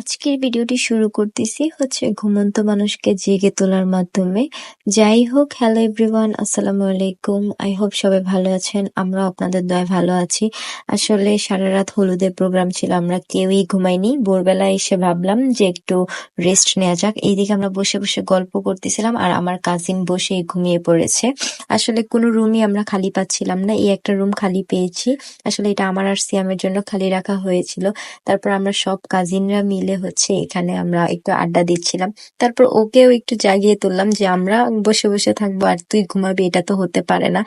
আজকের ভিডিওটি শুরু করতেছি হচ্ছে ঘুমন্ত মানুষকে জেগে তোলার মাধ্যমে। যাই হোক, হ্যালো এভরিওয়ান, আসসালামু আলাইকুম। আই হোপ সবাই ভালো আছেন। আমরা আপনাদের দয়ায় ভালো আছি। আসলে সারা রাত হলুদের প্রোগ্রাম ছিল, আমরা কেউই ঘুমাইনি। ভোরবেলা এসে ভাবলাম যে একটু রেস্ট নেওয়া যাক। এইদিকে আমরা বসে বসে গল্প করতেছিলাম আর আমার কাজিন বসে ঘুমিয়ে পড়েছে। আসলে কোনো রুমই আমরা খালি পাচ্ছিলাম না, এই একটা রুম খালি পেয়েছি। আসলে এটা আমার আর সিয়ামের জন্য খালি রাখা হয়েছিল। তারপর আমরা সব কাজিনরা মিলে হচ্ছে এখানে আমরা একটু আড্ডা দিচ্ছিলাম। তারপর ওকেও একটু জাগিয়ে তুললাম যে আমরা বসে বসে থাকবো আর তুই ঘুমাবি, এটা তো হতে পারে না।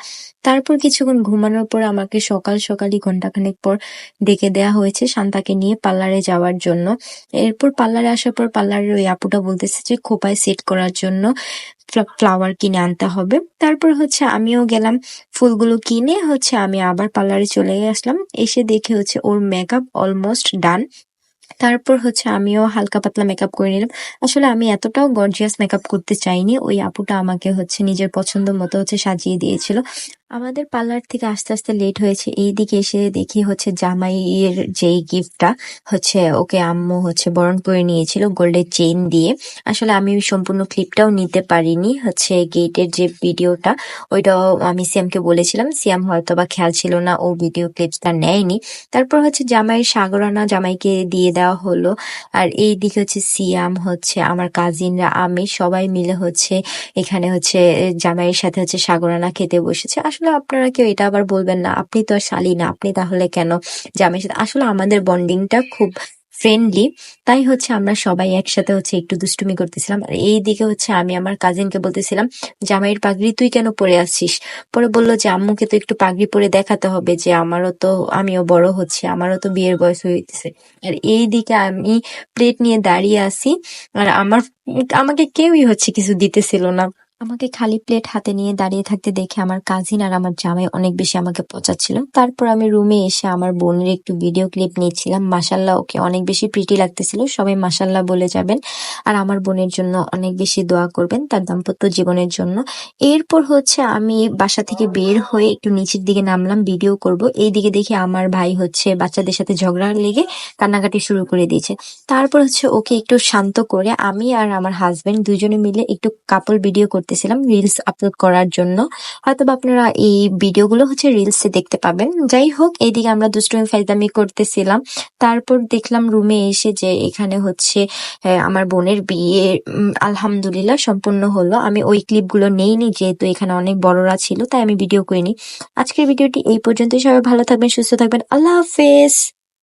তারপর কিছুক্ষণ ঘুমানোর পর আমাকে সকাল সকালই ঘন্টাখানেক পর ডেকে দেয়া হয়েছে শান্তাকে নিয়ে পার্লারে যাওয়ার জন্য। এরপর পার্লারে আসার পর পার্লারের ওই আপুটা বলতেছে যে খোপায় সেট করার জন্য ফ্লাওয়ার কিনে আনতে হবে। তারপর হচ্ছে আমিও গেলাম, ফুলগুলো কিনে হচ্ছে আমি আবার পার্লারে চলে আসলাম। এসে দেখে হচ্ছে ওর মেকআপ অলমোস্ট ডান। তারপর হচ্ছে আমিও হালকা পাতলা মেকআপ করে নিলাম। আসলে আমি এতটাও গর্জিয়াস মেকআপ করতে চাইনি, ওই আপুটা আমাকে হচ্ছে নিজের পছন্দ মতো হচ্ছে সাজিয়ে দিয়েছিল। আমাদের পার্লার থেকে আস্তে আস্তে লেট হয়েছে, এইদিকে এসে দেখি হচ্ছে জামাইয়ের যেই গিফটটা হচ্ছে ওকে আম্মু হচ্ছে বরণ করে নিয়েছিল গোল্ডের চেইন দিয়ে। আসলে আমি ওই সম্পূর্ণ ক্লিপটাও নিতে পারিনি, হচ্ছে গেটের যে ভিডিওটা ওইটাও আমি সিয়ামকে বলেছিলাম, সিয়াম হয়তো বা খেয়াল ছিল না, ও ভিডিও ক্লিপটা নেয়নি। তারপর হচ্ছে জামাইয়ের সাগরানা জামাইকে দিয়ে দেওয়া হলো। আর এইদিকে হচ্ছে সিয়াম হচ্ছে আমার কাজিনরা আমি সবাই মিলে হচ্ছে এখানে হচ্ছে জামাইয়ের সাথে হচ্ছে সাগরানা খেতে বসেছে। আসলে আপনারা কেউ এটা আবার বলবেন না, আপনি তো আর শালি না, আপনি তাহলে কেন জামাইয়ের সাথে। আসলে আমাদের বন্ডিংটা খুব ফ্রেন্ডলি, তাই হচ্ছে আমরা সবাই একসাথে হচ্ছে একটু দুষ্টুমি করতেছিলাম। আর এইদিকে হচ্ছে আমি আমার কাজিনকে বলতেছিলাম, জামাইয়ের পাগড়ি তুই কেন পরে আসছিস? পরে বললো যে আম্মুকে তো একটু পাগড়ি পরে দেখাতে হবে যে আমারও তো, আমিও বড় হচ্ছি, আমারও তো বিয়ের বয়স হয়েছে। আর এইদিকে আমি প্লেট নিয়ে দাঁড়িয়ে আছি আর আমাকে কেউই হচ্ছে কিছু দিতেছিল না। আমাকে খালি প্লেট হাতে নিয়ে দাঁড়িয়ে থাকতে দেখে আমার কাজিন আর আমার জামাই অনেক বেশি আমাকে পচাচ্ছিল। তারপর আমি রুমে এসে আমার বোনের একটু ভিডিও ক্লিপ নিয়েছিলাম। মাশাল্লাহ, ওকে অনেক বেশি প্রিটি লাগতেছিল, সবাই মাশাল্লাহ বলে যাবেন। আর আমার বোনের জন্য অনেক বেশি দোয়া করবেন তার দাম্পত্য জীবনের জন্য। এরপর হচ্ছে আমি বাসা থেকে বের হয়ে একটু নিচের দিকে নামলাম ভিডিও করব। এইদিকে দেখি আমার ভাই হচ্ছে বাচ্চাদের সাথে ঝগড়া লেগে কান্নাকাটি শুরু করে দিয়েছে। তারপর হচ্ছে ওকে একটু শান্ত করে আমি আর আমার হাজবেন্ড দুজনে মিলে একটু কাপল ভিডিও করতেছিলাম রিলস আপলোড করার জন্য। হয়তো বা আপনারা এই ভিডিওগুলো হচ্ছে রিলসে দেখতে পাবেন। যাই হোক, এইদিকে আমরা দুষ্টুমি ফাইজলামি করতেছিলাম। তারপর দেখলাম রুমে এসে যে এখানে হচ্ছে আমার বোনের বিয়ে আলহামদুলিল্লাহ সম্পূর্ণ হলো। আমি ওই ক্লিপগুলো নেইনি যেহেতু এখানে অনেক বড়রা ছিল, তাই আমি ভিডিও করিনি। আজকের ভিডিওটি এই পর্যন্তই। সবাই ভালো থাকবেন, সুস্থ থাকবেন, আল্লাহ হাফেজ।